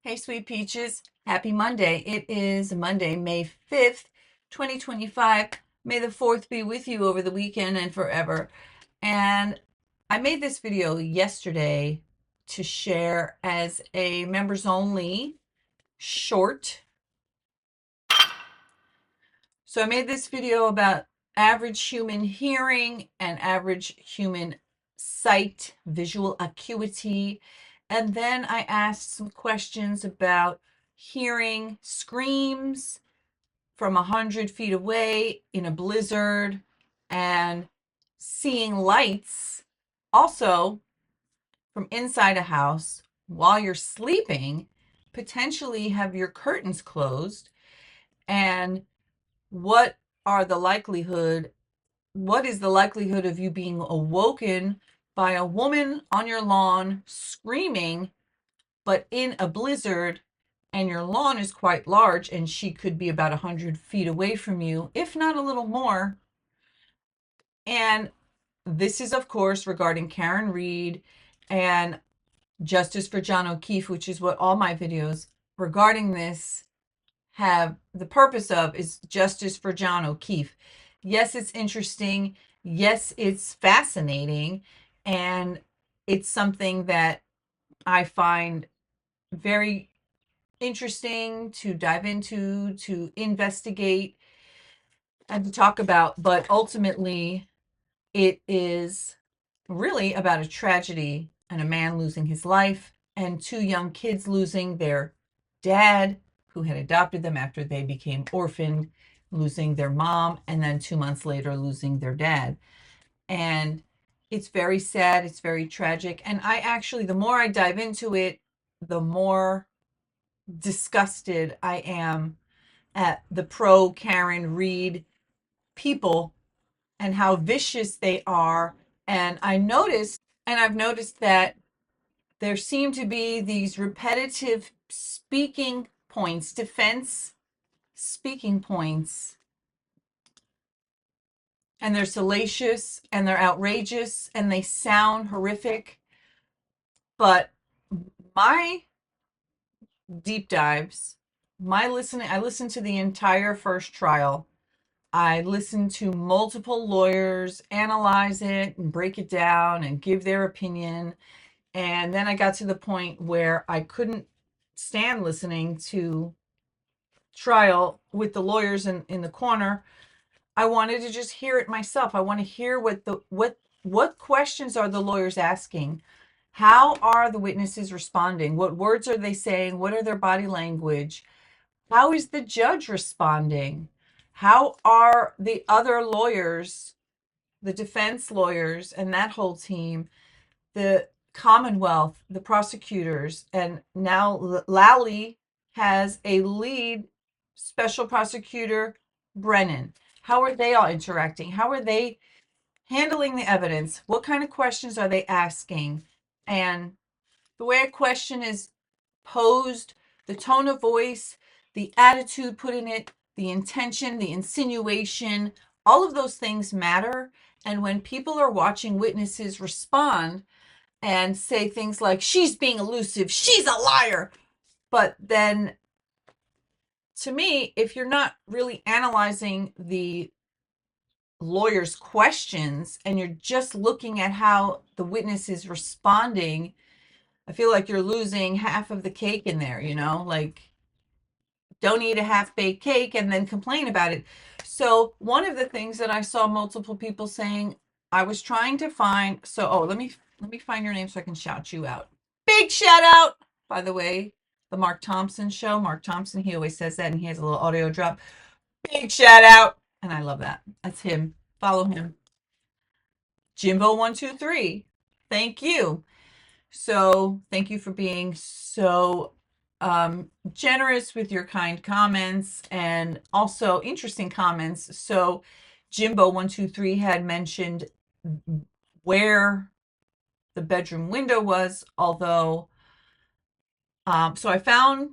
Hey, sweet peaches. Happy Monday. It is Monday, May 5th, 2025. May the 4th be with you over the weekend and forever. And I made this video yesterday to share as a members only short. So I made this video about average human hearing and average human sight, visual acuity. And then I asked some questions about hearing screams from 100 feet away in a blizzard and seeing lights also from inside a house while you're sleeping, potentially have your curtains closed. And what is the likelihood of you being awoken by a woman on your lawn screaming, but in a blizzard, and your lawn is quite large and she could be about 100 feet away from you, if not a little more. And this is, of course, regarding Karen Reed and Justice for John O'Keefe, which is what all my videos regarding this have the purpose of, is justice for John O'Keefe. Yes, it's interesting. Yes, it's fascinating. And it's something that I find very interesting to dive into, to investigate, and to talk about. But ultimately, it is really about a tragedy and a man losing his life and two young kids losing their dad, who had adopted them after they became orphaned, losing their mom, and then 2 months later losing their dad. And it's very sad. It's very tragic. And I actually, the more I dive into it, the more disgusted I am at the pro Karen Reed people and how vicious they are. And I've noticed that there seem to be these repetitive speaking points, defense speaking points, and they're salacious and they're outrageous and they sound horrific. But my deep dives, I listened to the entire first trial. I listened to multiple lawyers analyze it and break it down and give their opinion. And then I got to the point where I couldn't stand listening to trial with the lawyers in the corner. I wanted to just hear it myself. I want to hear what questions are the lawyers asking? How are the witnesses responding? What words are they saying? What are their body language? How is the judge responding? How are the other lawyers, the defense lawyers, and that whole team, the Commonwealth, the prosecutors, and now Lally has a lead special prosecutor, Brennan. How are they all interacting? How are they handling the evidence? What kind of questions are they asking? And the way a question is posed, the tone of voice, the attitude put in it, the intention, the insinuation, all of those things matter. And when people are watching witnesses respond and say things like, she's being elusive, she's a liar, but then to me, if you're not really analyzing the lawyer's questions and you're just looking at how the witness is responding, I feel like you're losing half of the cake in there, like, don't eat a half-baked cake and then complain about it. So one of the things that I saw multiple people saying, I was trying to find, let me find your name so I can shout you out. Big shout out, by the way, the Mark Thompson show. Mark Thompson, he always says that, and he has a little audio drop. Big shout out. And I love that. That's him. Follow him. Jimbo123. Thank you. So thank you for being so generous with your kind comments and also interesting comments. So Jimbo123 had mentioned where the bedroom window was, although so I found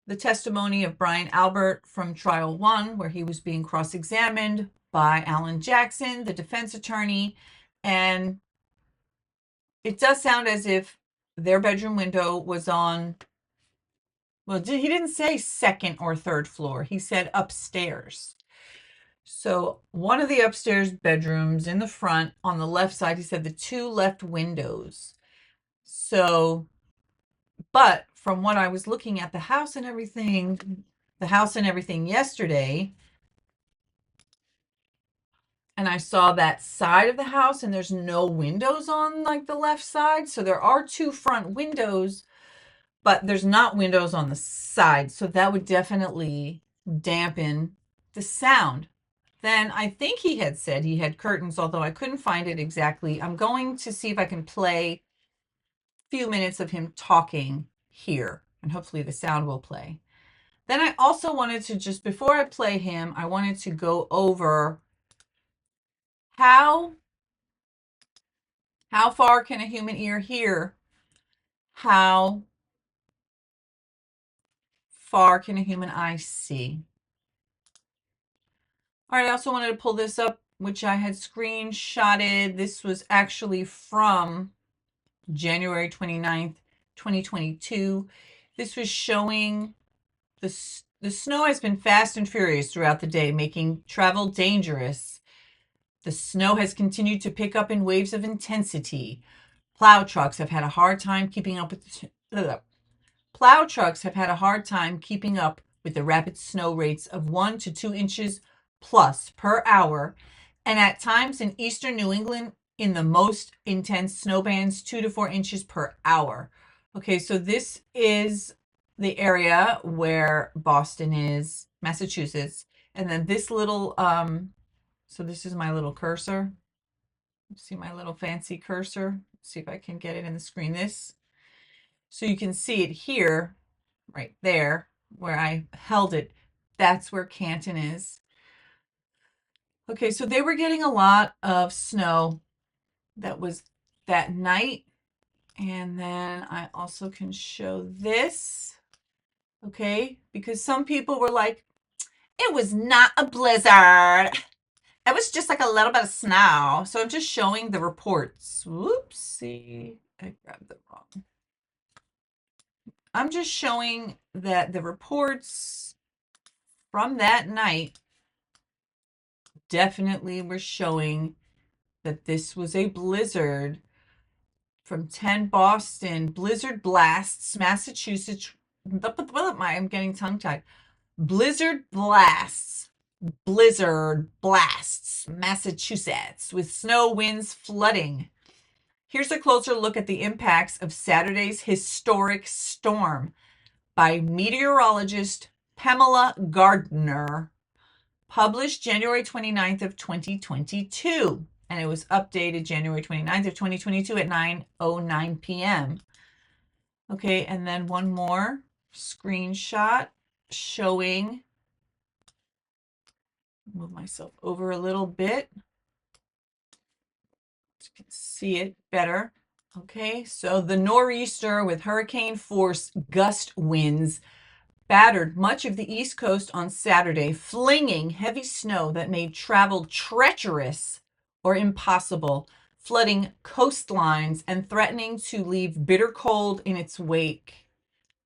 the testimony of Brian Albert from trial 1, where he was being cross-examined by Alan Jackson, the defense attorney, and it does sound as if their bedroom window was on Well, he didn't say second or third floor. He said upstairs. So one of the upstairs bedrooms in the front on the left side, he said the two left windows. So, but from what I was looking at the house and everything yesterday, and I saw that side of the house and there's no windows on like the left side. So there are two front windows, but there's not windows on the side. So that would definitely dampen the sound. Then I think he had said he had curtains, although I couldn't find it exactly. I'm going to see if I can play a few minutes of him talking here, and hopefully the sound will play. Then I also wanted to, just before I play him, I wanted to go over how far can a human ear hear? How far can a human eye see? All right, I also wanted to pull this up, which I had screenshotted. This was actually from January 29th, 2022. This was showing the snow has been fast and furious throughout the day, making travel dangerous. The snow has continued to pick up in waves of intensity. Plow trucks have had a hard time keeping up with the rapid snow rates of 1 to 2 inches plus per hour, and at times in eastern New England, in the most intense snow bands, 2 to 4 inches per hour. Okay, so this is the area where Boston is, Massachusetts. And then this little, so this is my little cursor. See my little fancy cursor? See if I can get it in the screen. This. So you can see it here, right there, where I held it. That's where Canton is. Okay, so they were getting a lot of snow. That was that night. And then I also can show this. Okay, because some people were like, it was not a blizzard. It was just like a little bit of snow. So I'm just showing the reports. Whoopsie, I grabbed the wrong. I'm just showing that the reports from that night definitely were showing that this was a blizzard from 10 Boston, blizzard blasts, Massachusetts. I'm getting tongue-tied. Blizzard blasts, Massachusetts, with snow, winds, flooding. Here's a closer look at the impacts of Saturday's historic storm by meteorologist Pamela Gardner, published January 29th of 2022. And it was updated January 29th of 2022 at 9:09 p.m. Okay, and then one more screenshot showing, move myself over a little bit so you can see it better. Okay, so the nor'easter with hurricane force gust winds battered much of the East Coast on Saturday, flinging heavy snow that made travel treacherous or impossible, flooding coastlines and threatening to leave bitter cold in its wake.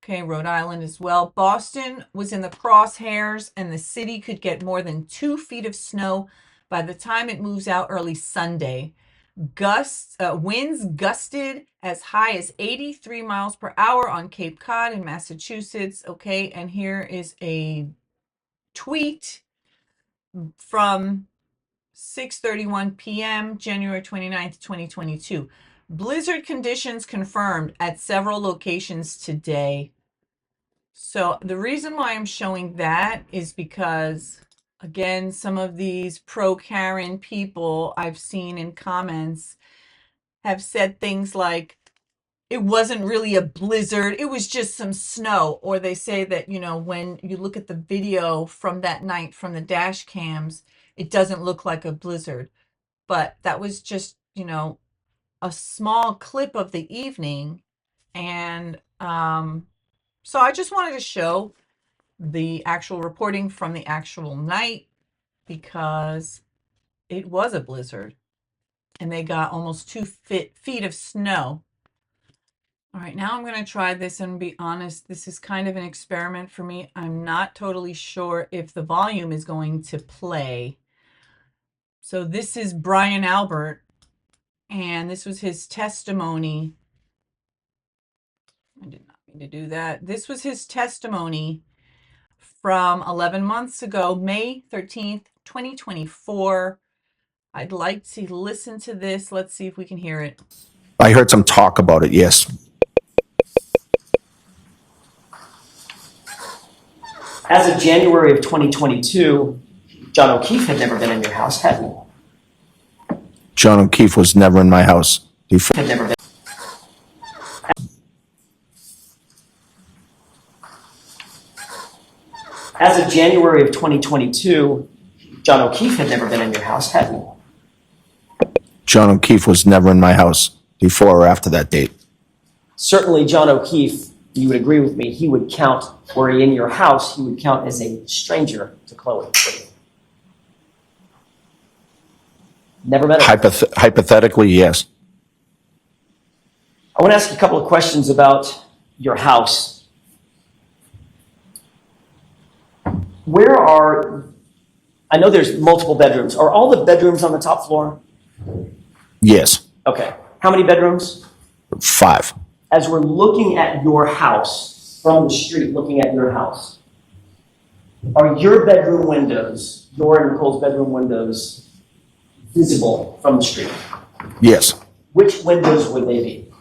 Okay, Rhode Island as well. Boston was in the crosshairs, and the city could get more than 2 feet of snow by the time it moves out early Sunday. Winds gusted as high as 83 miles per hour on Cape Cod in Massachusetts. Okay, and here is a tweet from 6:31 p.m., January 29th, 2022. Blizzard conditions confirmed at several locations today. So the reason why I'm showing that is because, again, some of these pro-Karen people I've seen in comments have said things like, it wasn't really a blizzard, it was just some snow. Or they say that, you know, when you look at the video from that night from the dash cams, it doesn't look like a blizzard. But that was just, you know, a small clip of the evening. And so I just wanted to show the actual reporting from the actual night, because it was a blizzard and they got almost 2 feet of snow. All right, now I'm going to try this and be honest. This is kind of an experiment for me. I'm not totally sure if the volume is going to play. So this is Brian Albert, and this was his testimony. I did not mean to do that. This was his testimony from 11 months ago, May 13th, 2024. I'd like to listen to this. Let's see if we can hear it. I heard some talk about it, yes. As of January of 2022, John O'Keefe had never been in your house, had he? John O'Keefe was never in my house before. Had never been. As of January of 2022, John O'Keefe had never been in your house, had he? John O'Keefe was never in my house before or after that date. Certainly, John O'Keefe, you would agree with me, he would count, were he in your house, he would count as a stranger to Chloe. Never met her. Hypothetically, yes. I want to ask you a couple of questions about your house. I know there's multiple bedrooms. Are all the bedrooms on the top floor? Yes. Okay. How many bedrooms? 5. As we're looking at your house, from the street looking at your house, are your bedroom windows, your and Nicole's bedroom windows, visible from the street? Yes. Which windows would they be?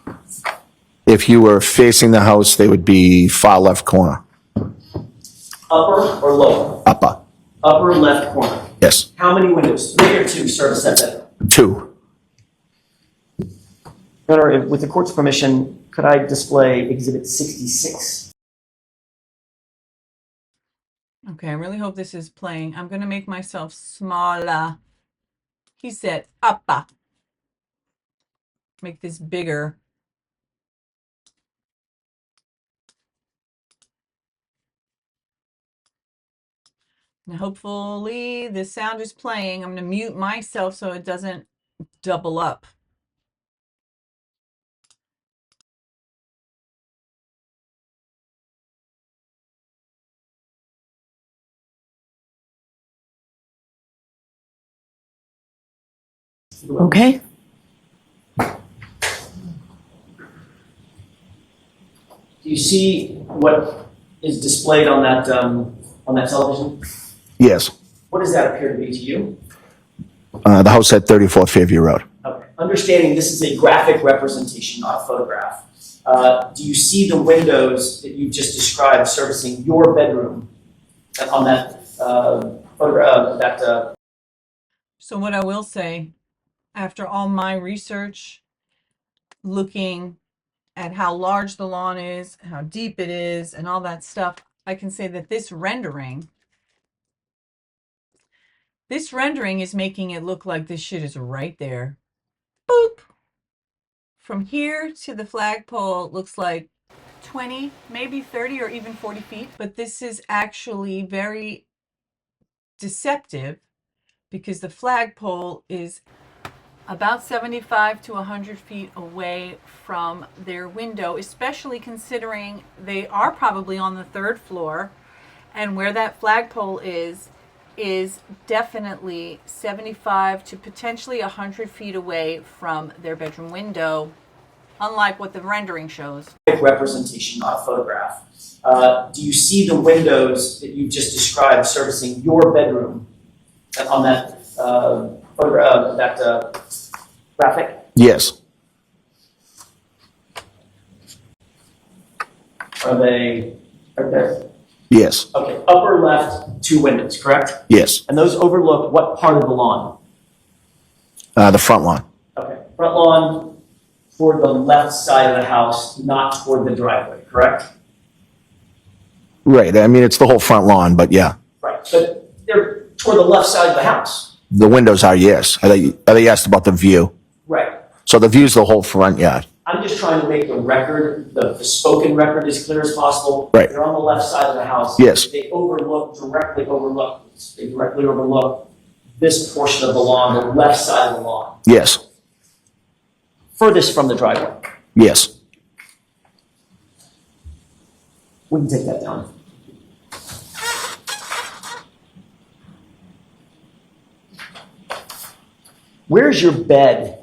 If you were facing the house, they would be far left corner. Upper or lower? Upper. Upper left corner. Yes. How many windows? 3 or 2 service that bedroom? 2. Your Honor, with the court's permission, could I display Exhibit 66? Okay, I really hope this is playing. I'm going to make myself smaller. He said, upper. Make this bigger. Now, hopefully the sound is playing. I'm going to mute myself so it doesn't double up. Okay. Do you see what is displayed on that television? Yes. What does that appear to be to you? The house at 34 Fairview Road. Okay. Understanding this is a graphic representation, not a photograph. Do you see the windows that you've just described servicing your bedroom on that photograph? So what I will say, after all my research, looking at how large the lawn is, how deep it is, and all that stuff, I can say that this rendering is making it look like this shit is right there. Boop. From here to the flagpole looks like 20, maybe 30 or even 40 feet. But this is actually very deceptive because the flagpole is about 75 to 100 feet away from their window, especially considering they are probably on the 3rd floor, and where that flagpole is definitely 75 to potentially 100 feet away from their bedroom window, unlike what the rendering shows. Representation, not a photograph. Do you see the windows that you've just described servicing your bedroom on that graphic? Yes. Are they right there? Yes. Okay, upper left, 2 windows, correct? Yes. And those overlook what part of the lawn? The front lawn. Okay, front lawn toward the left side of the house, not toward the driveway, correct? Right. I mean, it's the whole front lawn, but yeah. Right, but they're toward the left side of the house. The windows are, yes. Are they asked about the view? Right. So the view's the whole front yard. I'm just trying to make the record, the spoken record, as clear as possible. Right. They're on the left side of the house. Yes. They directly overlook this portion of the lawn, the left side of the lawn. Yes. Furthest from the driveway. Yes. We can take that down. Where's your bed,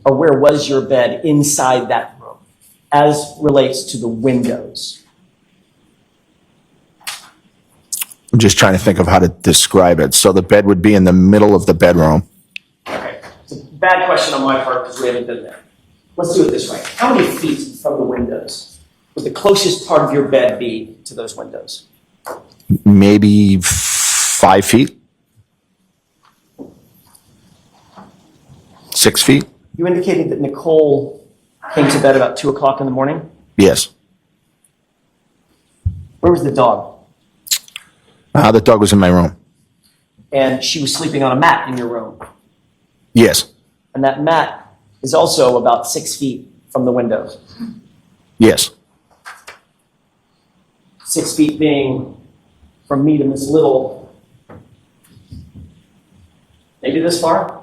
or where was your bed inside that room, as relates to the windows? I'm just trying to think of how to describe it. So the bed would be in the middle of the bedroom. Okay, it's a bad question on my part because we haven't been there. Let's do it this way. How many feet from the windows would the closest part of your bed be to those windows? Maybe 5 feet? 6 feet? You indicated that Nicole came to bed about 2 o'clock in the morning. Yes. Where was the dog? The dog was in my room. And she was sleeping on a mat in your room. Yes. And that mat is also about 6 feet from the windows. Yes. 6 feet being from me to Miss Little, maybe this far?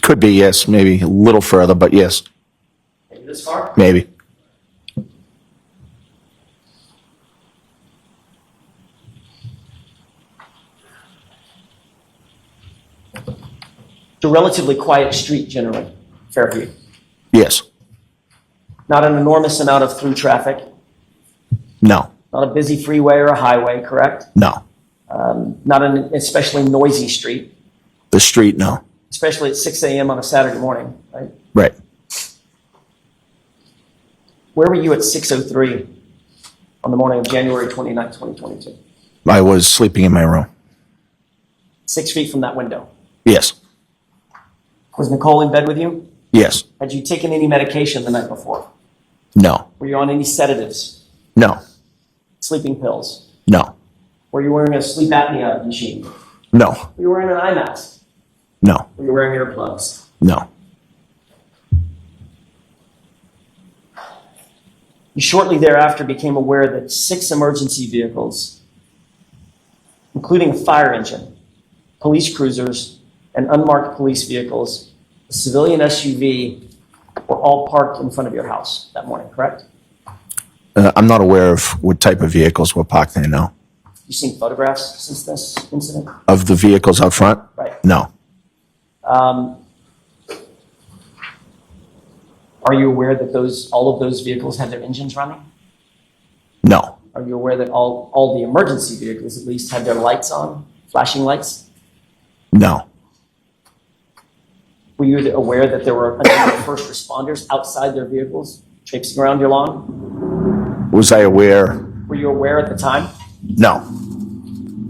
Could be, yes. Maybe a little further, but yes. Maybe this far? Maybe. It's a relatively quiet street generally, Fairview. Yes. Not an enormous amount of through traffic. No. Not a busy freeway or a highway, correct? No. Not an especially noisy street, The street, no. especially at 6 a.m. on a Saturday morning, right? Right. Where were you at 6:03 on the morning of January 29, 2022? I was sleeping in my room. 6 feet from that window. Yes. Was Nicole in bed with you? Yes. Had you taken any medication the night before? No. Were you on any sedatives? No. Sleeping pills? No. Were you wearing a sleep apnea machine? No. Were you wearing an eye mask? No. Were you wearing earplugs? No. You shortly thereafter became aware that 6 emergency vehicles, including a fire engine, police cruisers, and unmarked police vehicles, a civilian SUV, were all parked in front of your house that morning, correct? I'm not aware of what type of vehicles were parked there, no. You seen photographs since this incident? Of the vehicles out front? Right. No. Are you aware that all of those vehicles had their engines running? No. Are you aware that all the emergency vehicles at least had their lights on, flashing lights? No. Were you aware that there were a number of first responders outside their vehicles, traipsing around your lawn? Was I aware? Were you aware at the time? No.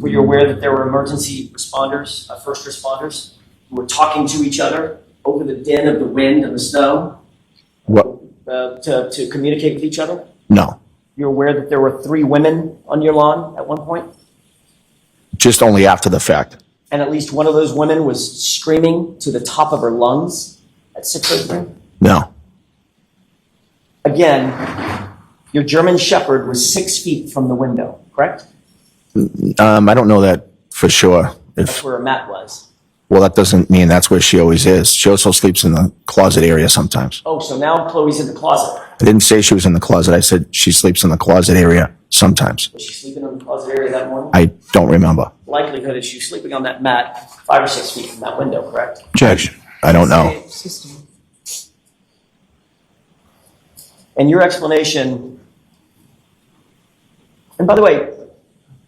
Were you aware that there were emergency responders, first responders, who were talking to each other over the din of the wind and the snow What? to communicate with each other? No. You're aware that there were 3 women on your lawn at one point? Just only after the fact. And at least one of those women was screaming to the top of her lungs at 6:03? No. Again, your German Shepherd was 6 feet from the window, correct? I don't know that for sure. That's where a mat was. Well, that doesn't mean that's where she always is. She also sleeps in the closet area sometimes. Oh, so now Chloe's in the closet. I didn't say she was in the closet. I said she sleeps in the closet area sometimes. Was she sleeping in the closet area that morning? I don't remember. Likelihood is she's sleeping on that mat 5 or 6 feet from that window, correct? Objection. I don't know. And your explanation, and by the way,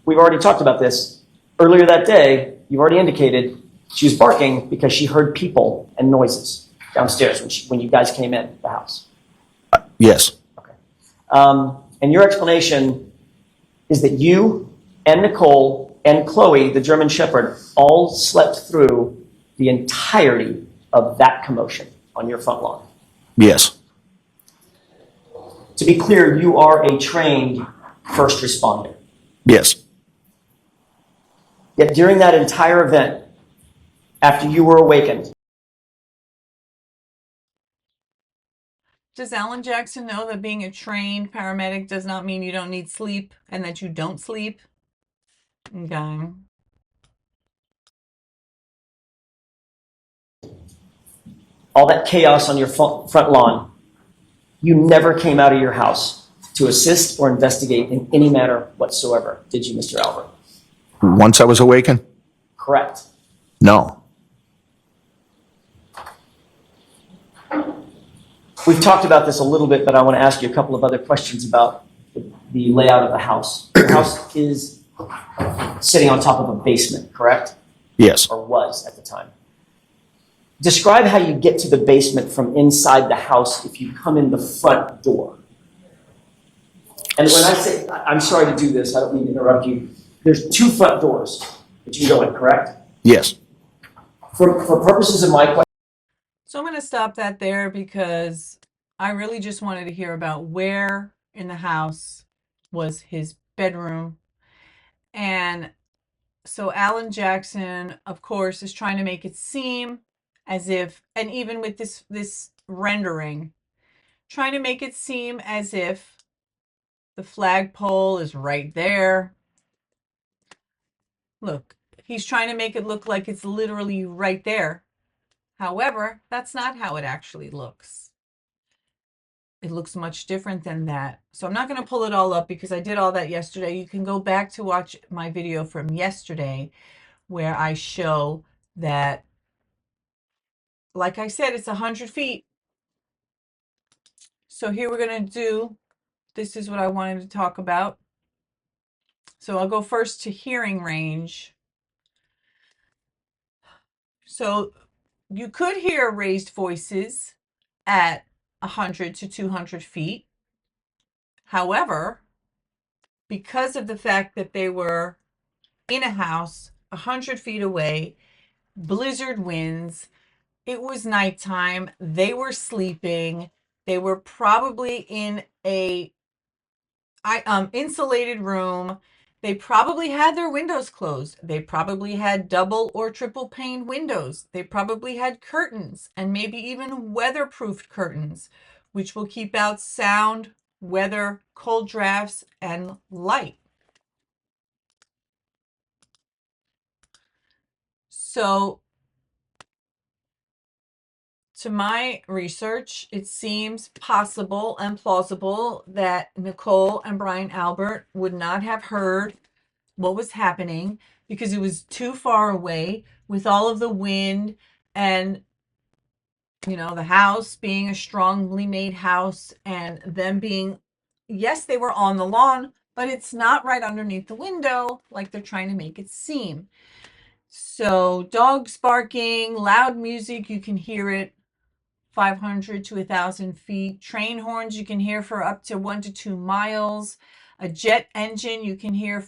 we've already talked about this. Earlier that day, you've already indicated she was barking because she heard people and noises downstairs when you guys came in the house. Yes. Okay. And your explanation is that you and Nicole and Chloe, the German Shepherd, all slept through the entirety of that commotion on your front lawn. Yes. To be clear, you are a trained first responder. Yes. Yet during that entire event, after you were awakened, Does Alan Jackson know that being a trained paramedic does not mean you don't need sleep and that you don't sleep? Okay. all that chaos on your front lawn, you never came out of your house to assist or investigate in any manner whatsoever. Did you, Mr. Albert? Once I was awakened? Correct. No. We've talked about this a little bit, but I want to ask you a couple of other questions about the layout of the house. The house is sitting on top of a basement, correct? Yes. Or was at the time. Describe how you get to the basement from inside the house if you come in the front door. And when I say, I'm sorry to do this, I don't mean to interrupt you. There's 2 front doors that you go in, correct? Yes. For purposes of my question. So I'm going to stop that there because I really just wanted to hear about where in the house was his bedroom. And so Alan Jackson, of course, is trying to make it seem as if, and even with this rendering, trying to make it seem as if the flagpole is right there. Look, he's trying to make it look like it's literally right there. However, that's not how it actually looks. It looks much different than that. So I'm not going to pull it all up because I did all that yesterday. You can go back to watch my video from yesterday where I show that, like I said, it's 100 feet. So here we're going to do, this is what I wanted to talk about. So I'll go first to hearing range. So you could hear raised voices at 100 to 200 feet. However, because of the fact that they were in a house 100 feet away, blizzard winds, it was nighttime, they were sleeping, they were probably in a insulated room. They probably had their windows closed. They probably had double or triple pane windows. They probably had curtains and maybe even weatherproofed curtains, which will keep out sound, weather, cold drafts, and light. So, to my research, it seems possible and plausible that Nicole and Brian Albert would not have heard what was happening because it was too far away with all of the wind and, you know, the house being a strongly made house and them being, yes, they were on the lawn, but it's not right underneath the window like they're trying to make it seem. So dogs barking, loud music, you can hear it 500 to 1,000 feet. Train horns you can hear for up to 1 to 2 miles. A jet engine you can hear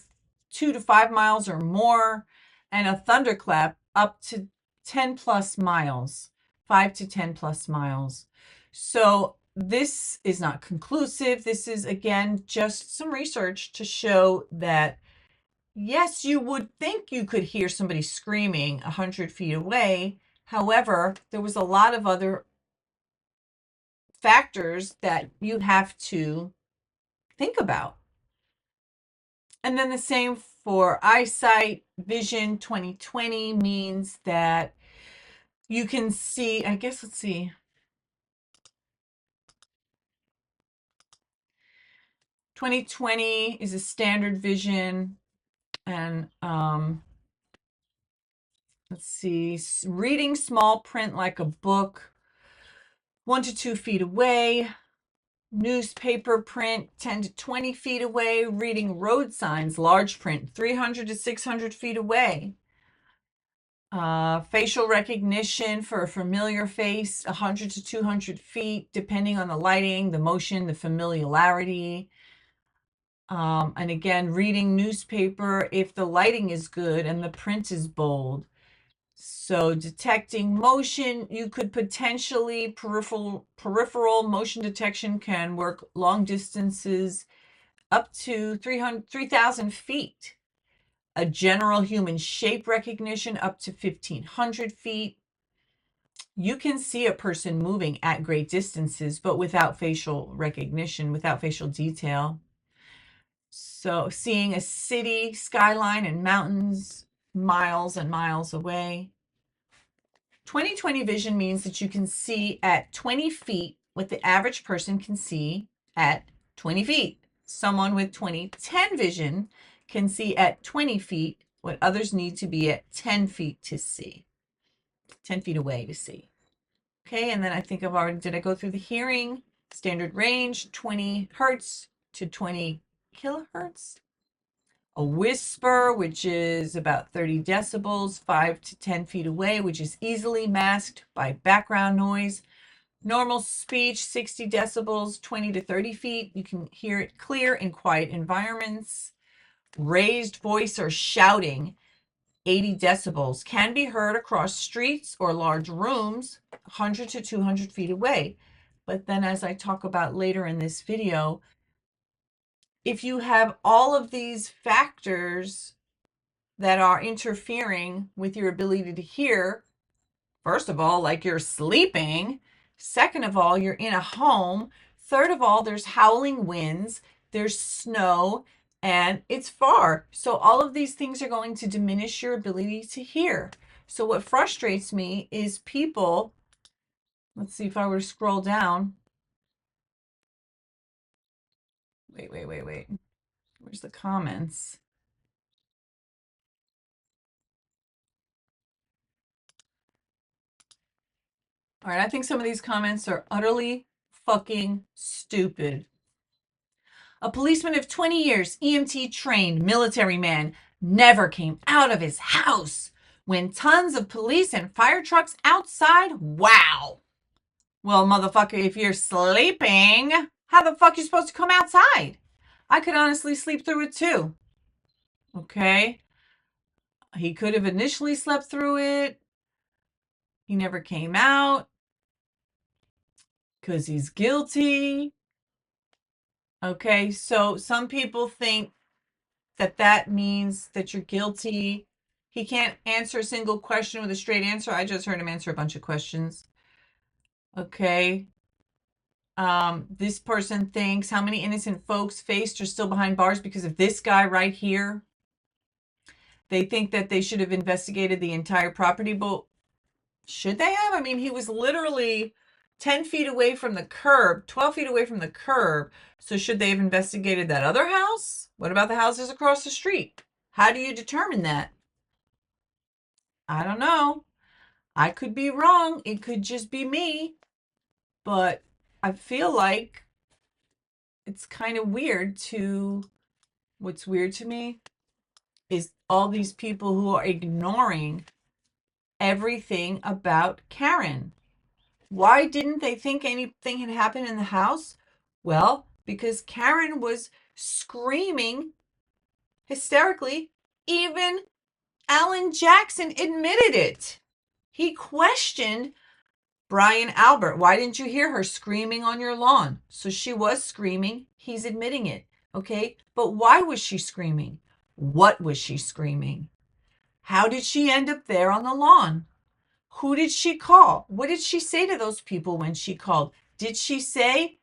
2 to 5 miles or more. And a thunderclap up to 10 plus miles, 5 to 10 plus miles. So this is not conclusive. This is, again, just some research to show that, yes, you would think you could hear somebody screaming 100 feet away. However, there was a lot of other factors that you have to think about. And then the same for eyesight. Vision 2020 means that you can see, I guess, let's see. "2020 is a standard vision, and let's see, reading small print like a book, 1 to 2 feet away. Newspaper print 10 to 20 feet away. Reading road signs, large print, 300 to 600 feet away. Facial recognition for a familiar face, 100 to 200 feet, depending on the lighting, the motion, the familiarity. And again, reading newspaper if the lighting is good and the print is bold. So detecting motion, you could potentially, peripheral motion detection can work long distances up to 3,000 feet. A general human shape recognition up to 1,500 feet. You can see a person moving at great distances, but without facial recognition, without facial detail. So seeing a city skyline and mountains miles and miles away. 20/20 vision means that you can see at 20 feet what the average person can see at 20 feet. someone with 20/10 vision can see at 20 feet what others need to be at 10 feet to see, 10 feet away to see. Okay, and then I think I've already, did I go through the hearing? Standard range, 20 hertz to 20 kilohertz. A whisper, which is about 30 decibels, 5 to 10 feet away, which is easily masked by background noise. Normal speech, 60 decibels, 20 to 30 feet. You can hear it clear in quiet environments. Raised voice or shouting, 80 decibels, can be heard across streets or large rooms, 100 to 200 feet away. But then, as I talk about later in this video, if you have all of these factors that are interfering with your ability to hear, first of all, like you're sleeping. Second of all, you're in a home. Third of all, there's howling winds, there's snow, and it's far. So all of these things are going to diminish your ability to hear. So what frustrates me is people, let's see if I were to scroll down. Wait. Where's the comments? All right, I think some of these comments are utterly fucking stupid. A policeman of 20 years, EMT trained military man, never came out of his house when tons of police and fire trucks outside. Wow. Well, motherfucker, if you're sleeping, how the fuck are you supposed to come outside? I could honestly sleep through it too. Okay. He could have initially slept through it. He never came out because he's guilty. Okay, so some people think that that means that you're guilty. He can't answer a single question with a straight answer. I just heard him answer a bunch of questions. Okay. This person thinks, how many innocent folks faced are still behind bars because of this guy right here? They think that they should have investigated the entire property, but should they have? I mean, he was literally 10 feet away from the curb, 12 feet away from the curb. So should they have investigated that other house? What about the houses across the street? How do you determine that? I don't know. I could be wrong. It could just be me. But I feel like it's kind of weird to, what's weird to me is all these people who are ignoring everything about Karen. Why didn't they think anything had happened in the house? Well, because Karen was screaming hysterically. Even Alan Jackson admitted it. He questioned Brian Albert. Why didn't you hear her screaming on your lawn? So she was screaming. He's admitting it. Okay. But why was she screaming? What was she screaming? How did she end up there on the lawn? Who did she call? What did she say to those people when she called? Did she say,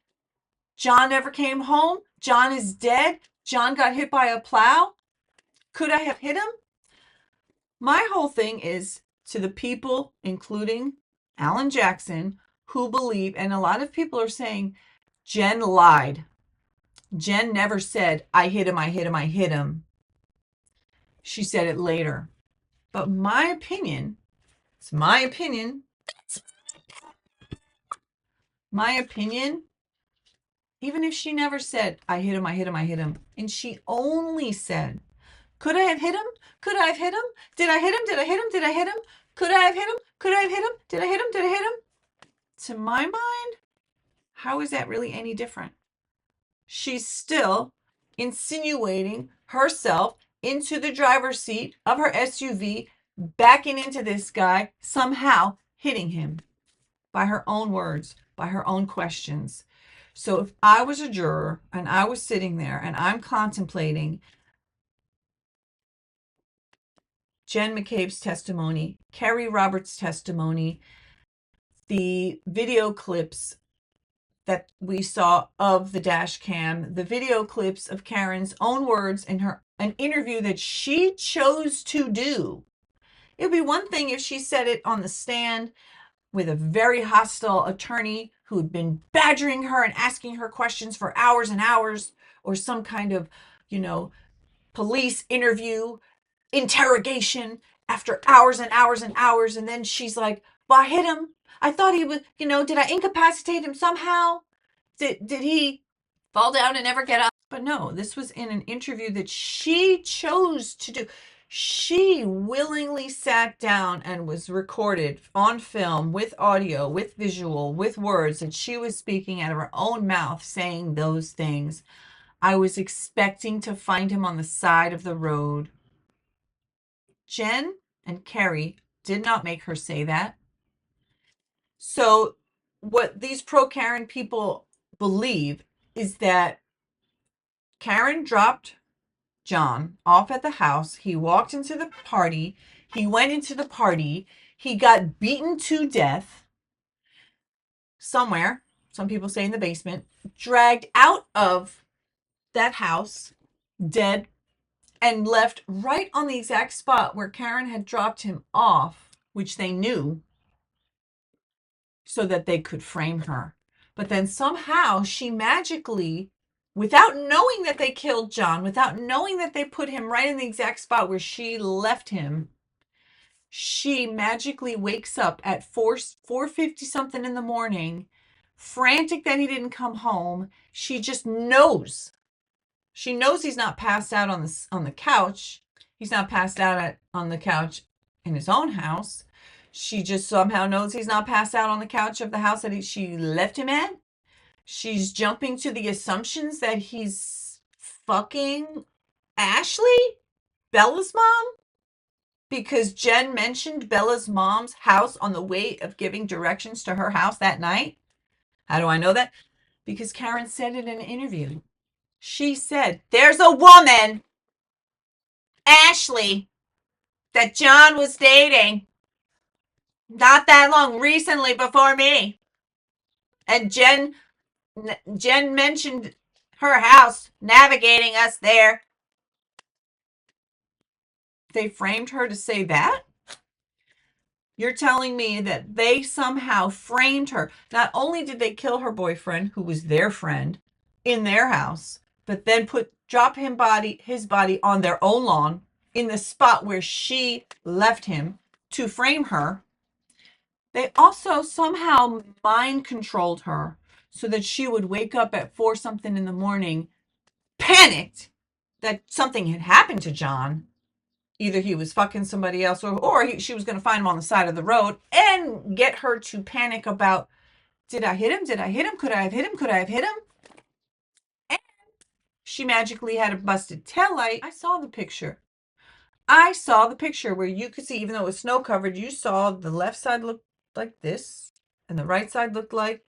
John never came home? John is dead? John got hit by a plow? Could I have hit him? My whole thing is to the people, including Alan Jackson, who believe, and a lot of people are saying, Jen lied. Jen never said, I hit him, I hit him, I hit him. She said it later. But my opinion, it's my opinion, even if she never said, I hit him, I hit him, I hit him, and she only said, could I have hit him? Could I have hit him? Did I hit him? Did I hit him? Did I hit him? Could I have hit him? Could I have hit him? Did I hit him? Did I hit him? To my mind, how is that really any different? She's still insinuating herself into the driver's seat of her SUV, backing into this guy, somehow hitting him by her own words, by her own questions. So if I was a juror and I was sitting there and I'm contemplating Jen McCabe's testimony, Kerry Roberts' testimony, the video clips that we saw of the dash cam, the video clips of Karen's own words in an interview that she chose to do. It would be one thing if she said it on the stand with a very hostile attorney who had been badgering her and asking her questions for hours and hours, or some kind of, police interview, interrogation after hours and hours and hours. And then she's like, well, I hit him. I thought he was, did I incapacitate him somehow? Did he fall down and never get up? But no, this was in an interview that she chose to do. She willingly sat down and was recorded on film with audio, with visual, with words, and she was speaking out of her own mouth saying those things. I was expecting to find him on the side of the road. Jen and Carrie did not make her say that. So what these pro-Karen people believe is that Karen dropped John off at the house. He walked into the party. He went into the party. He got beaten to death somewhere. Some people say in the basement. Dragged out of that house, dead, and left right on the exact spot where Karen had dropped him off, which they knew, so that they could frame her. But then somehow she magically, without knowing that they killed John, without knowing that they put him right in the exact spot where she left him, she magically wakes up at 4:50 something in the morning, frantic that he didn't come home. She just knows. She knows he's not passed out on the couch. He's not passed out on the couch in his own house. She just somehow knows he's not passed out on the couch of the house that she left him at. She's jumping to the assumptions that he's fucking Ashley, Bella's mom, because Jen mentioned Bella's mom's house on the way of giving directions to her house that night. How do I know that? Because Karen said it in an interview. She said, there's a woman, Ashley, that John was dating not that long, recently before me. And Jen mentioned her house, navigating us there. They framed her to say that? You're telling me that they somehow framed her. Not only did they kill her boyfriend, who was their friend, in their house, but then drop his body on their own lawn in the spot where she left him to frame her. They also somehow mind controlled her so that she would wake up at 4 something in the morning, panicked that something had happened to John. Either he was fucking somebody else or she was going to find him on the side of the road, and get her to panic about, did I hit him? Did I hit him? Could I have hit him? Could I have hit him? And she magically had a busted taillight. I saw the picture. Where you could see, even though it was snow covered, you saw the left side looked like this and the right side looked like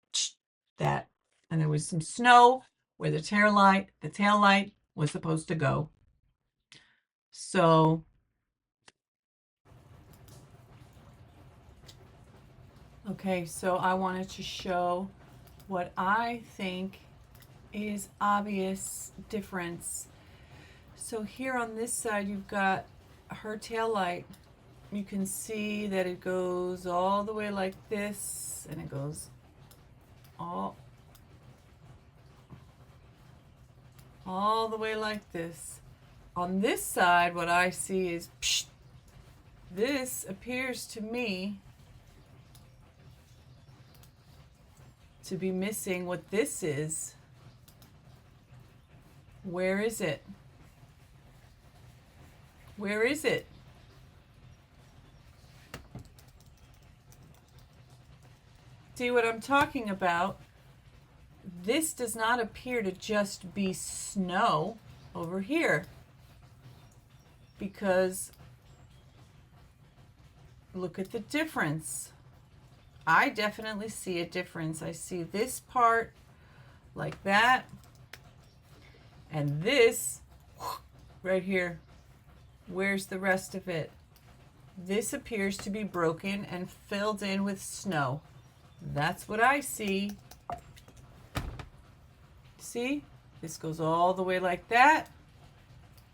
that. And there was some snow where the taillight was supposed to go. So, okay, so I wanted to show what I think is obvious difference. So here on this side, you've got her taillight. You can see that it goes all the way like this, and it goes all the way like this. On this side, what I see is, this appears to me to be missing what this is. Where is it? Where is it? See what I'm talking about? This does not appear to just be snow over here, because look at the difference. I definitely see a difference. I see this part like that, and this right here. Where's the rest of it? This appears to be broken and filled in with snow. That's what I see. See? This goes all the way like that.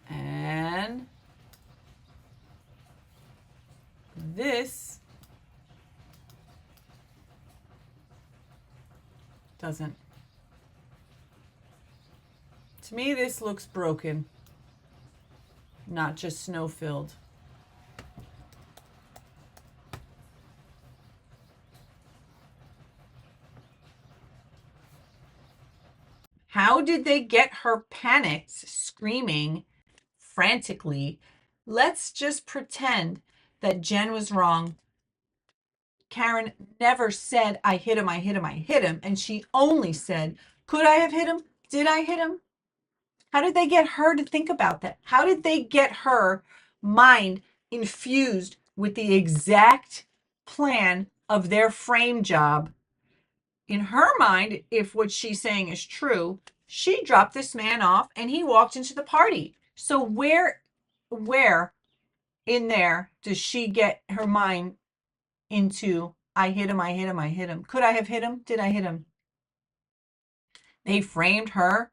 And this doesn't. To me, this looks broken, not just snow-filled. How did they get her panicked, screaming frantically? Let's just pretend that Jen was wrong. Karen never said, I hit him, I hit him, I hit him. And she only said, could I have hit him? Did I hit him? How did they get her to think about that? How did they get her mind infused with the exact plan of their frame job? In her mind, if what she's saying is true, she dropped this man off and he walked into the party. So where in there does she get her mind into, I hit him, I hit him, I hit him? Could I have hit him? Did I hit him? They framed her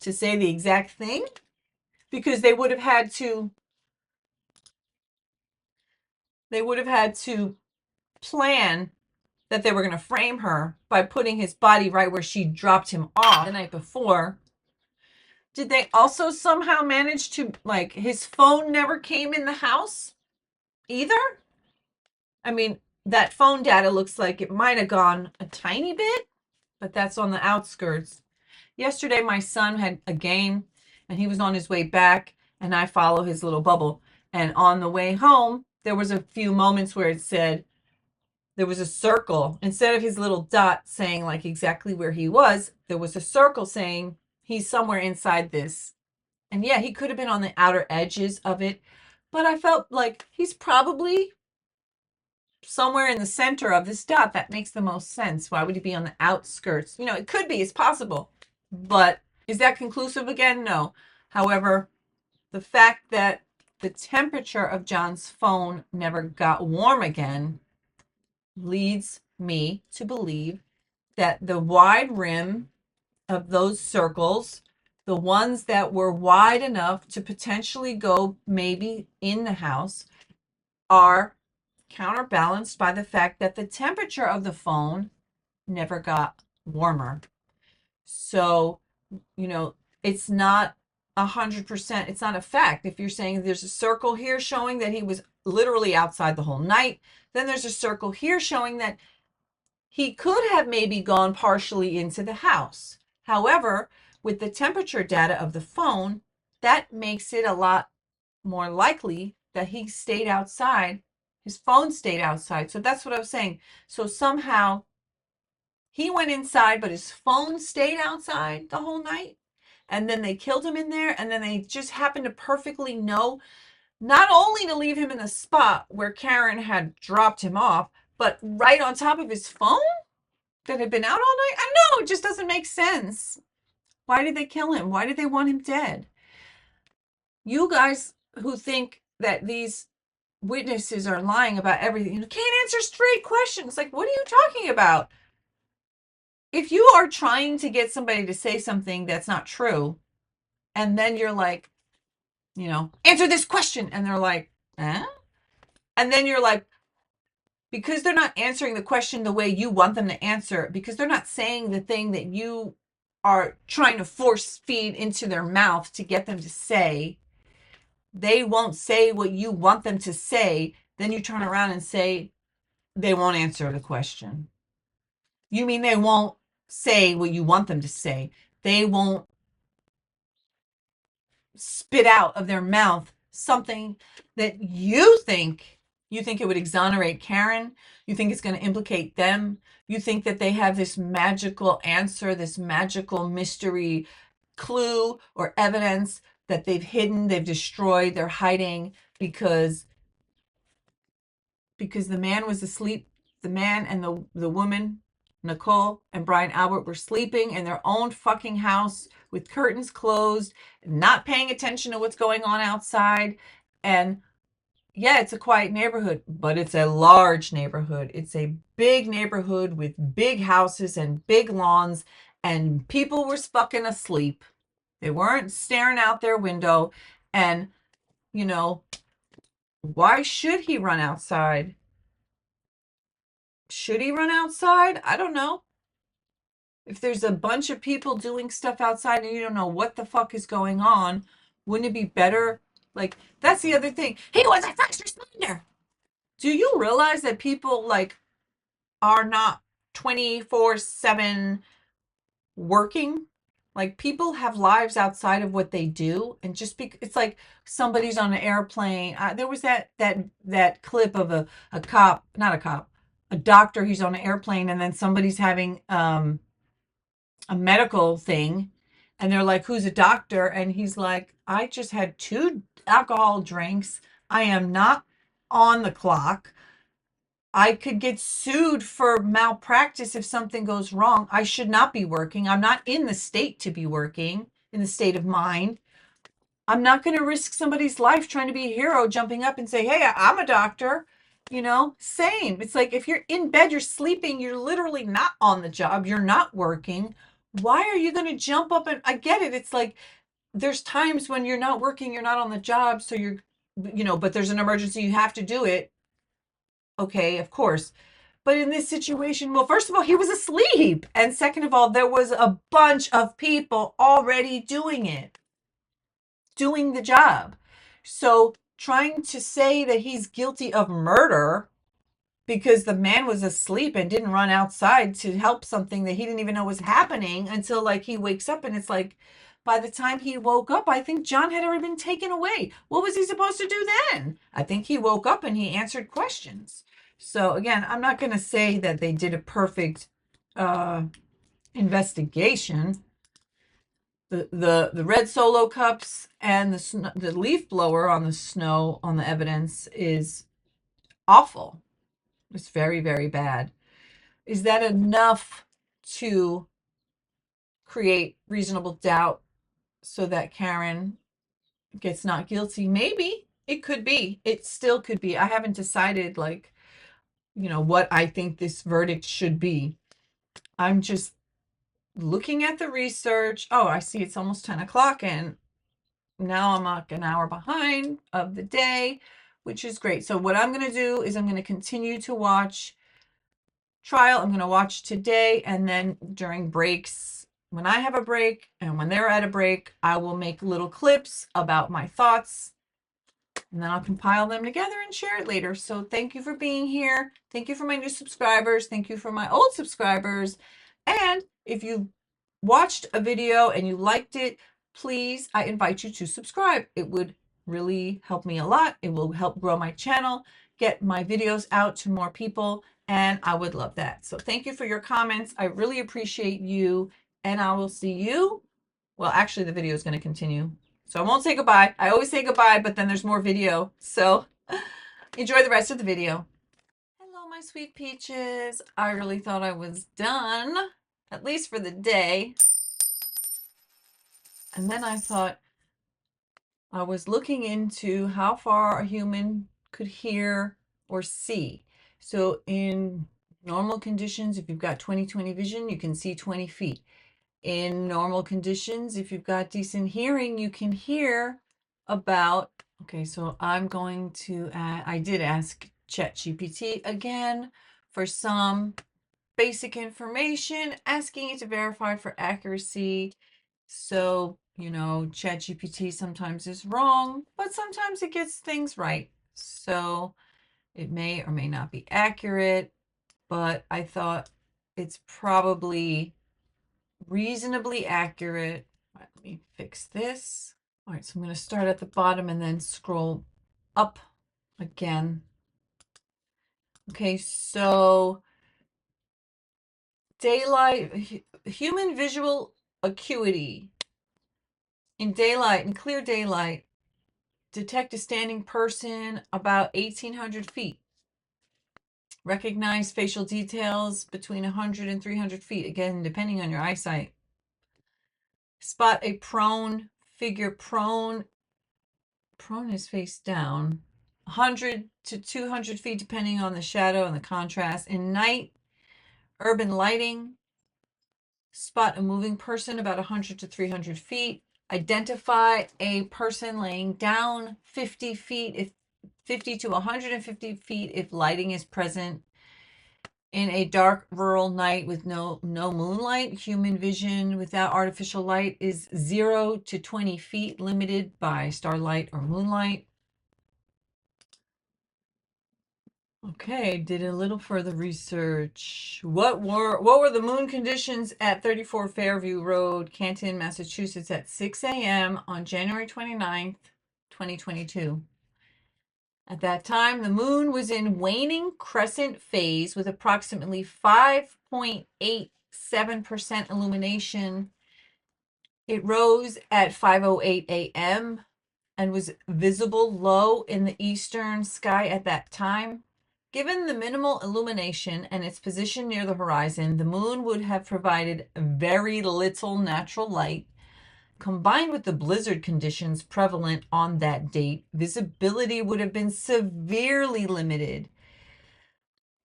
to say the exact thing because they would have had to plan that they were going to frame her by putting his body right where she dropped him off the night before. Did they also somehow manage to, like, his phone never came in the house either? I mean, that phone data looks like it might have gone a tiny bit, but that's on the outskirts. Yesterday, my son had a game and he was on his way back, and I follow his little bubble. And on the way home, there was a few moments where it said, there was a circle. Instead of his little dot saying like exactly where he was, there was a circle saying he's somewhere inside this. And yeah, he could have been on the outer edges of it, but I felt like he's probably somewhere in the center of this dot. That makes the most sense. Why would he be on the outskirts? You know, it could be, it's possible, but is that conclusive again? No. However, the fact that the temperature of John's phone never got warm again leads me to believe that the wide rim of those circles, the ones that were wide enough to potentially go maybe in the house, are counterbalanced by the fact that the temperature of the phone never got warmer. So, you know, it's not 100%, it's not a fact. If you're saying there's a circle here showing that he was literally outside the whole night, then there's a circle here showing that he could have maybe gone partially into the house. However, with the temperature data of the phone, that makes it a lot more likely that he stayed outside. His phone stayed outside. So that's what I was saying. So somehow he went inside, but his phone stayed outside the whole night. And then they killed him in there. And then they just happened to perfectly know not only to leave him in the spot where Karen had dropped him off, but right on top of his phone that had been out all night. I know, it just doesn't make sense. Why did they kill him? Why did they want him dead? You guys who think that these witnesses are lying about everything, you can't answer straight questions. Like, what are you talking about? If you are trying to get somebody to say something that's not true, and then you're like, you know, answer this question, and they're like, eh? And then you're like, because they're not answering the question the way you want them to answer it, because they're not saying the thing that you are trying to force feed into their mouth to get them to say, they won't say what you want them to say. Then you turn around and say they won't answer the question. You mean they won't say what you want them to say? They won't spit out of their mouth something that you think it would exonerate Karen. You think it's going to implicate them. You think that they have this magical answer, this magical mystery clue or evidence that they've hidden, they've destroyed, they're hiding because the man was asleep. The man and the woman, Nicole and Brian Albert, were sleeping in their own fucking house with curtains closed, not paying attention to what's going on outside. And yeah, it's a quiet neighborhood, but it's a large neighborhood. It's a big neighborhood with big houses and big lawns, and people were fucking asleep. They weren't staring out their window. And, you know, why should he run outside? Should he run outside? I don't know. If there's a bunch of people doing stuff outside and you don't know what the fuck is going on, wouldn't it be better? Like, that's the other thing. He was a first responder. Do you realize that people like are not 24/7 working? Like, people have lives outside of what they do, and just it's like somebody's on an airplane. There was that clip of a cop, not a cop, a doctor. He's on an airplane, and then somebody's having a medical thing, and they're like, "Who's a doctor?" And he's like, "I just had 2 alcohol drinks. I am not on the clock. I could get sued for malpractice if something goes wrong. I should not be working. I'm not in the state to be working, in the state of mind. I'm not going to risk somebody's life trying to be a hero, jumping up and say, hey, I'm a doctor." You know, same. It's like if you're in bed, you're sleeping, you're literally not on the job, you're not working. Why are you going to jump up? And I get it. It's like there's times when you're not working, you're not on the job. So you're, but there's an emergency, you have to do it. Okay, of course. But in this situation, well, first of all, he was asleep. And second of all, there was a bunch of people already doing it, doing the job. So trying to say that he's guilty of murder because the man was asleep and didn't run outside to help something that he didn't even know was happening until like he wakes up, and it's like by the time he woke up, I think John had already been taken away. What was he supposed to do then? I think he woke up and he answered questions. So again, I'm not going to say that they did a perfect investigation. The red Solo cups and the leaf blower on the snow on the evidence is awful. It's very, very bad. Is that enough to create reasonable doubt so that Karen gets not guilty? Maybe. It could be. It still could be. I haven't decided, like, what I think this verdict should be. I'm just looking at the research. Oh, I see it's almost 10 o'clock, and now I'm like an hour behind of the day, which is great. So what I'm going to do is I'm going to continue to watch trial. I'm going to watch today, and then during breaks, when I have a break and when they're at a break, I will make little clips about my thoughts, and then I'll compile them together and share it later. So thank you for being here. Thank you for my new subscribers. Thank you for my old subscribers. And if you watched a video and you liked it, please, I invite you to subscribe. It would really help me a lot. It will help grow my channel, get my videos out to more people, and I would love that. So thank you for your comments. I really appreciate you, and I will see you. Well, actually, the video is going to continue, so I won't say goodbye. I always say goodbye, but then there's more video. So enjoy the rest of the video. Hello, my sweet peaches. I really thought I was done, at least for the day. And then I thought, I was looking into how far a human could hear or see. So in normal conditions, if you've got 20/20 vision, you can see 20 feet. In normal conditions, if you've got decent hearing, you can hear about, okay, so I'm going to, I did ask ChatGPT again for some basic information, asking it to verify for accuracy. So, ChatGPT sometimes is wrong, but sometimes it gets things right. So it may or may not be accurate, but I thought it's probably reasonably accurate. All right, let me fix this. All right, so I'm going to start at the bottom and then scroll up again. Okay, so daylight, human visual acuity. In daylight, in clear daylight, detect a standing person about 1,800 feet. Recognize facial details between 100 and 300 feet, again, depending on your eyesight. Spot a prone figure. Prone is face down. 100 to 200 feet, depending on the shadow and the contrast. In night, urban lighting. Spot a moving person about 100 to 300 feet. Identify a person laying down 50 feet, if 50 to 150 feet if lighting is present. In a dark rural night with no moonlight, human vision without artificial light is 0 to 20 feet, limited by starlight or moonlight. Okay, did a little further research. What were the moon conditions at 34 Fairview Road, Canton, Massachusetts at 6 a.m. on January 29th, 2022? At that time, the moon was in waning crescent phase with approximately 5.87% illumination. It rose at 5:08 a.m. and was visible low in the eastern sky at that time. Given the minimal illumination and its position near the horizon, the moon would have provided very little natural light. Combined with the blizzard conditions prevalent on that date, visibility would have been severely limited.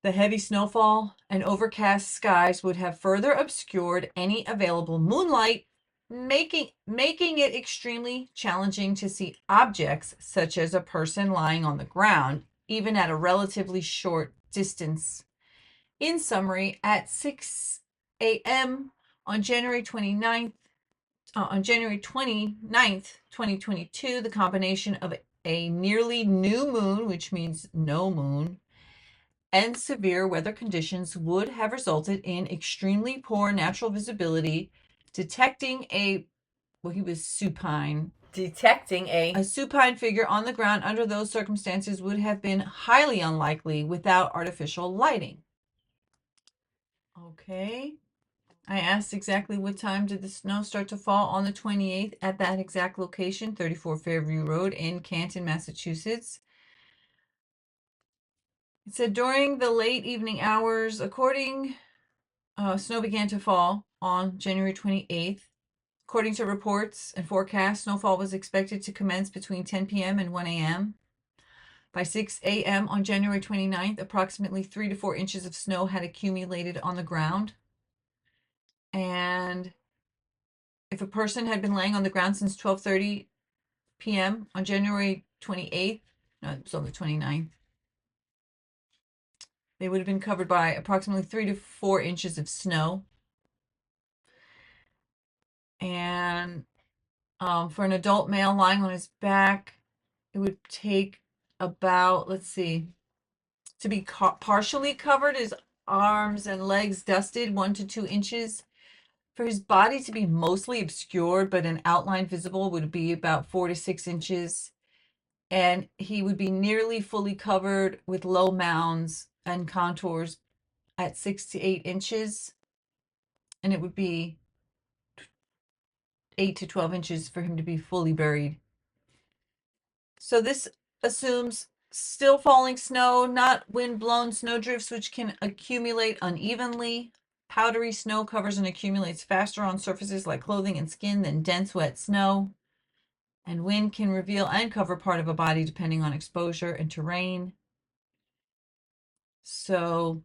The heavy snowfall and overcast skies would have further obscured any available moonlight, making it extremely challenging to see objects such as a person lying on the ground, even at a relatively short distance. In summary, at 6 a.m. on January 29th, 2022, the combination of a nearly new moon, which means no moon, and severe weather conditions would have resulted in extremely poor natural visibility. Detecting a supine figure on the ground under those circumstances would have been highly unlikely without artificial lighting. Okay. I asked exactly what time did the snow start to fall on the 28th at that exact location, 34 Fairview Road in Canton, Massachusetts. It said during the late evening hours, snow began to fall on January 28th. According to reports and forecasts, snowfall was expected to commence between 10 p.m. and 1 a.m. By 6 a.m. on January 29th, approximately 3 to 4 inches of snow had accumulated on the ground. And if a person had been laying on the ground since 12:30 p.m. on January 28th, no, it was on the 29th, they would have been covered by approximately 3 to 4 inches of snow. And for an adult male lying on his back, it would take about, to be partially covered, his arms and legs dusted 1 to 2 inches. For his body to be mostly obscured, but an outline visible, would be about 4 to 6 inches. And he would be nearly fully covered with low mounds and contours at 6 to 8 inches. And it would be 8 to 12 inches for him to be fully buried. So this assumes still falling snow, not wind-blown snowdrifts, which can accumulate unevenly. Powdery snow covers and accumulates faster on surfaces like clothing and skin than dense, wet snow. And wind can reveal and cover part of a body depending on exposure and terrain. So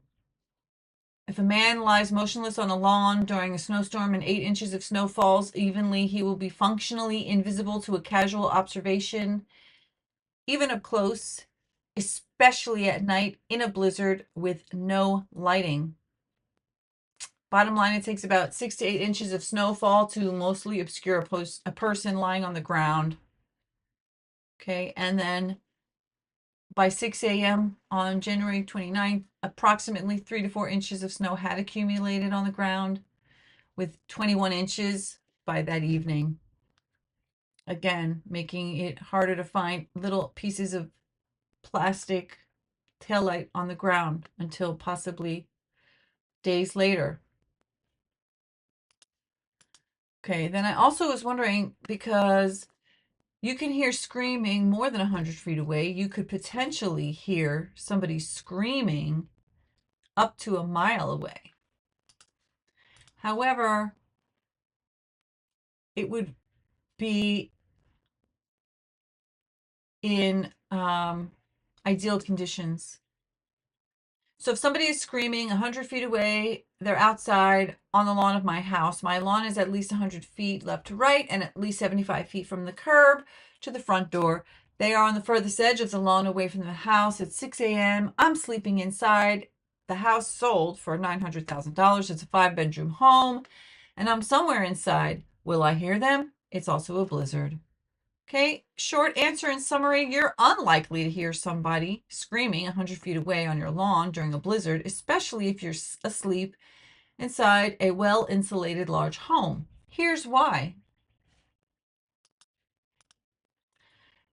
if a man lies motionless on a lawn during a snowstorm and 8 inches of snow falls evenly, he will be functionally invisible to a casual observation, even up close, especially at night in a blizzard with no lighting. Bottom line, it takes about 6 to 8 inches of snowfall to mostly obscure a person lying on the ground. Okay, and then by 6 a.m. on January 29th, approximately 3 to 4 inches of snow had accumulated on the ground, with 21 inches by that evening. Again, making it harder to find little pieces of plastic taillight on the ground until possibly days later. Okay, then I also was wondering, because you can hear screaming more than 100 feet away, you could potentially hear somebody screaming up to a mile away. However, it would be in ideal conditions. So if somebody is screaming 100 feet away, they're outside on the lawn of my house. My lawn is at least 100 feet left to right and at least 75 feet from the curb to the front door. They are on the furthest edge of the lawn away from the house at 6 a.m. I'm sleeping inside the house sold for $900,000. It's a 5-bedroom home, and I'm somewhere inside. Will I hear them? It's also a blizzard. Okay, short answer in summary, you're unlikely to hear somebody screaming 100 feet away on your lawn during a blizzard, especially if you're asleep inside a well-insulated large home. Here's why.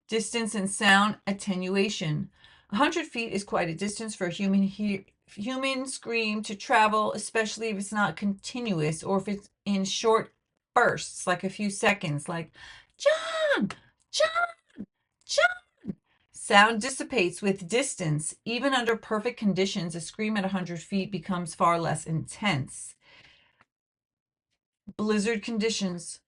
Distance and sound attenuation. 100 feet is quite a distance for a human scream to travel, especially if it's not continuous or if it's in short bursts, like a few seconds, like, John, John, John. Sound dissipates with distance. Even under perfect conditions, a scream at 100 feet becomes far less intense. Blizzard conditions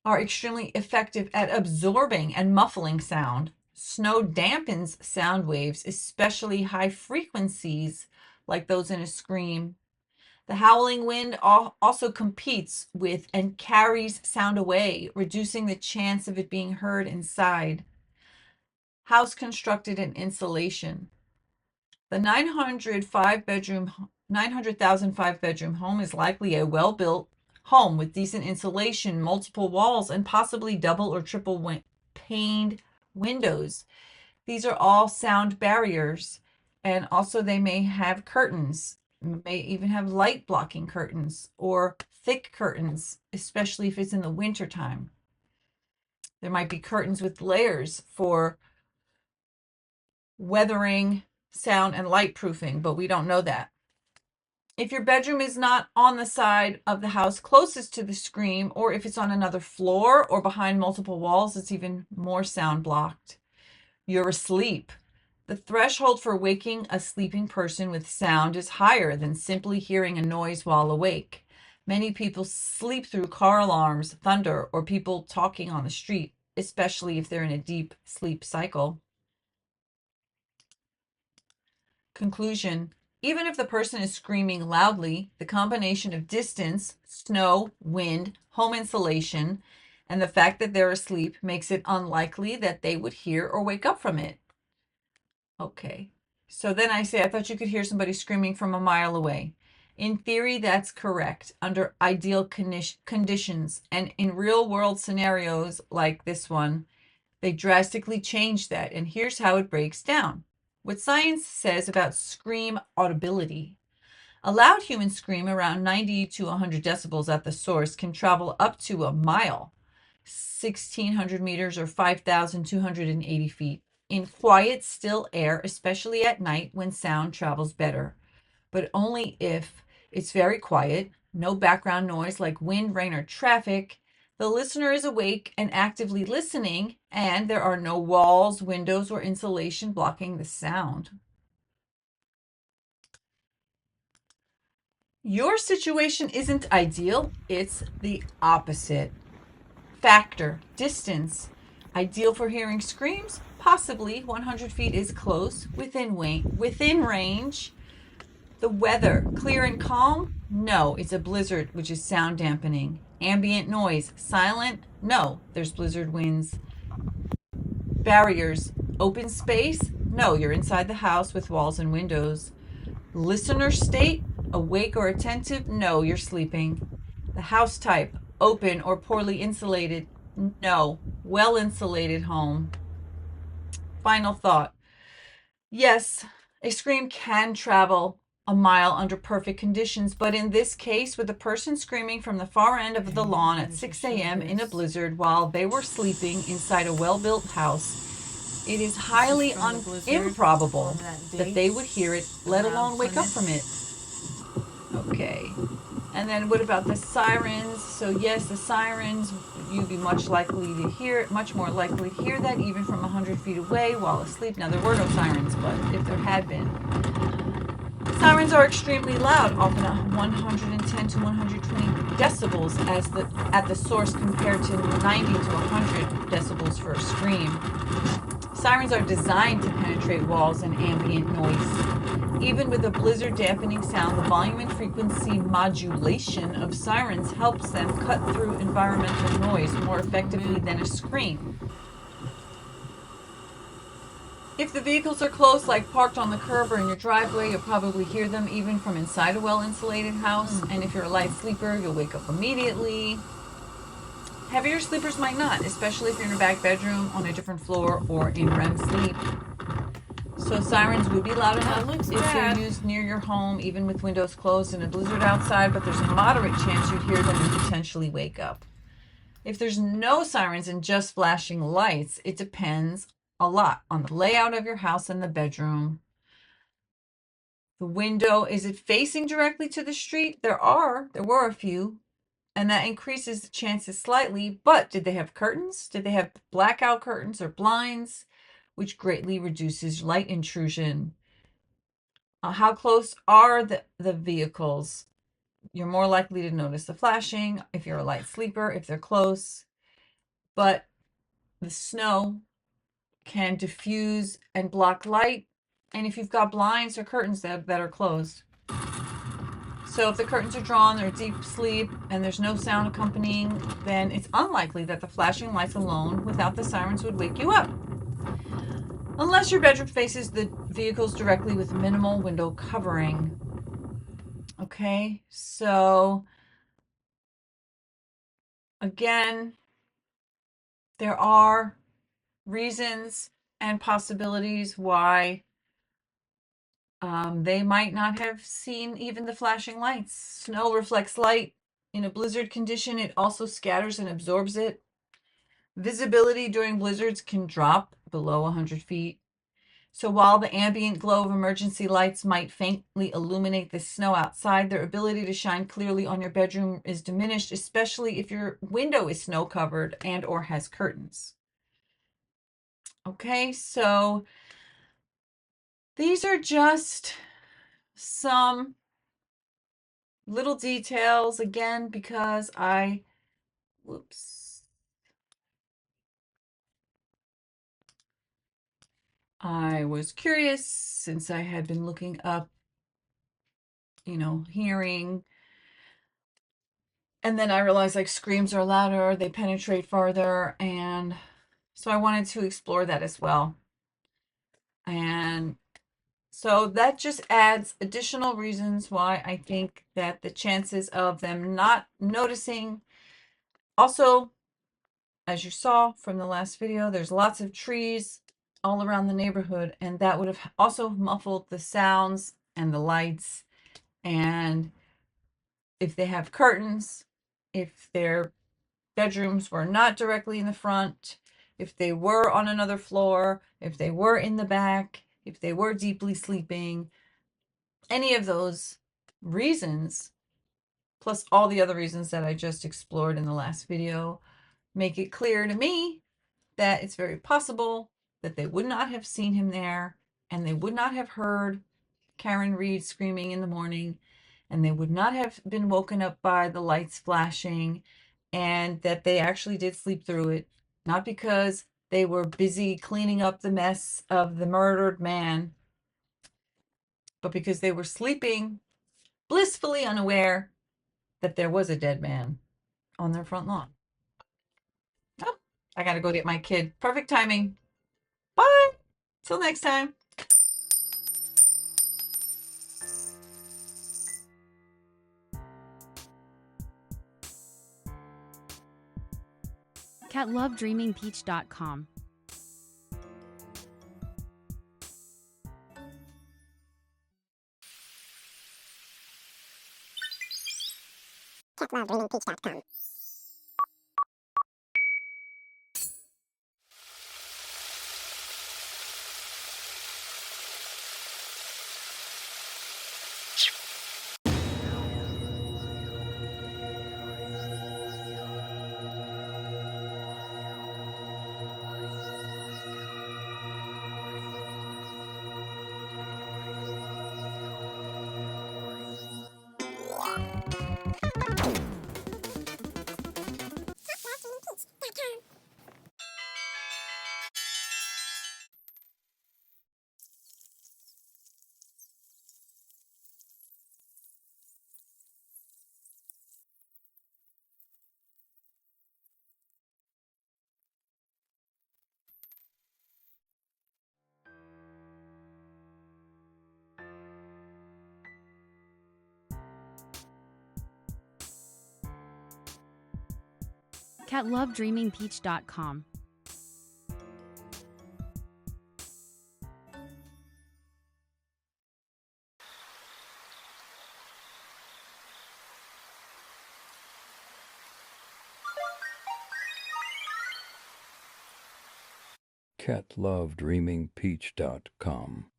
are extremely effective at absorbing and muffling sound. Snow dampens sound waves, especially high frequencies like those in a scream. The howling wind also competes with and carries sound away, reducing the chance of it being heard inside. House constructed and insulation. The 900,000 5-bedroom home is likely a well-built home with decent insulation, multiple walls, and possibly double or triple paned windows. These are all sound barriers, and also they may have curtains, may even have light blocking curtains or thick curtains, especially if it's in the winter time. There might be curtains with layers for weathering, sound, and light proofing, but we don't know that. If your bedroom is not on the side of the house closest to the scream, or if it's on another floor or behind multiple walls, it's even more sound blocked. You're asleep. The threshold for waking a sleeping person with sound is higher than simply hearing a noise while awake. Many people sleep through car alarms, thunder, or people talking on the street, especially if they're in a deep sleep cycle. Conclusion. Even if the person is screaming loudly, the combination of distance, snow, wind, home insulation, and the fact that they're asleep makes it unlikely that they would hear or wake up from it. Okay, so then I say, I thought you could hear somebody screaming from a mile away. In theory, that's correct under ideal conditions, and in real world scenarios like this one, they drastically change that, and here's how it breaks down. What science says about scream audibility. A loud human scream around 90 to 100 decibels at the source can travel up to a mile, 1,600 meters or 5,280 feet, in quiet, still air, especially at night when sound travels better, but only if it's very quiet, no background noise like wind, rain, or traffic, the listener is awake and actively listening, and there are no walls, windows, or insulation blocking the sound. Your situation isn't ideal, it's the opposite. Factor, distance. Ideal for hearing screams? Possibly. 100 feet is close, within range. The weather, clear and calm? No, it's a blizzard, which is sound dampening. Ambient noise, silent? No, there's blizzard winds. Barriers, open space? No, you're inside the house with walls and windows. Listener state, awake or attentive? No, you're sleeping. The house type, open or poorly insulated? No, well insulated home. Final thought. Yes, a scream can travel a mile under perfect conditions, but in this case, with a person screaming from the far end of the lawn at 6 a.m. in a blizzard while they were sleeping inside a well-built house, it is highly improbable that they would hear it, let alone wake up from it. Okay. And then what about the sirens? So yes, the sirens, you'd be much more likely to hear that even from 100 feet away while asleep. Now, there were no sirens, but if there had been. Sirens are extremely loud, often at 110 to 120 decibels at the source compared to 90 to 100 decibels for a scream. Sirens are designed to penetrate walls and ambient noise. Even with a blizzard dampening sound, the volume and frequency modulation of sirens helps them cut through environmental noise more effectively than a scream. If the vehicles are close, like parked on the curb or in your driveway, you'll probably hear them even from inside a well-insulated house. And if you're a light sleeper, you'll wake up immediately. Heavier sleepers might not, especially if you're in a back bedroom, on a different floor, or in REM sleep. So sirens would be loud enough if they're used near your home, even with windows closed and a blizzard outside, but there's a moderate chance you'd hear them and potentially wake up. If there's no sirens and just flashing lights, it depends a lot on the layout of your house and the bedroom. The window, is it facing directly to the street? There were a few, and that increases the chances slightly, but did they have curtains? Did they have blackout curtains or blinds, which greatly reduces light intrusion? How close are the vehicles? You're more likely to notice the flashing if you're a light sleeper, if they're close, but the snow can diffuse and block light, and if you've got blinds or curtains that are closed. So if the curtains are drawn, they're deep sleep, and there's no sound accompanying, then it's unlikely that the flashing lights alone without the sirens would wake you up. Unless your bedroom faces the vehicles directly with minimal window covering. Okay, so again, there are reasons and possibilities why they might not have seen even the flashing lights. Snow reflects light. In a blizzard condition, it also scatters and absorbs it. Visibility during blizzards can drop below 100 feet. So while the ambient glow of emergency lights might faintly illuminate the snow outside, their ability to shine clearly on your bedroom is diminished, especially if your window is snow covered and or has curtains. Okay, so these are just some little details, again, because I was curious, since I had been looking up, hearing, and then I realized like screams are louder, they penetrate farther, and so I wanted to explore that as well. And so that just adds additional reasons why I think that the chances of them not noticing. Also, as you saw from the last video, there's lots of trees all around the neighborhood, and that would have also muffled the sounds and the lights. And if they have curtains, if their bedrooms were not directly in the front, if they were on another floor, if they were in the back, if they were deeply sleeping, any of those reasons, plus all the other reasons that I just explored in the last video, make it clear to me that it's very possible that they would not have seen him there, and they would not have heard Karen Reed screaming in the morning, and they would not have been woken up by the lights flashing, and that they actually did sleep through it, not because they were busy cleaning up the mess of the murdered man, but because they were sleeping blissfully unaware that there was a dead man on their front lawn. Oh, I gotta go get my kid. Perfect timing. Bye. Till next time. catlovedreamingpeach.com. catlovedreamingpeach.com. catlovedreamingpeach.com. catlovedreamingpeach.com.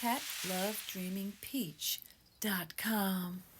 catlovedreamingpeach.com.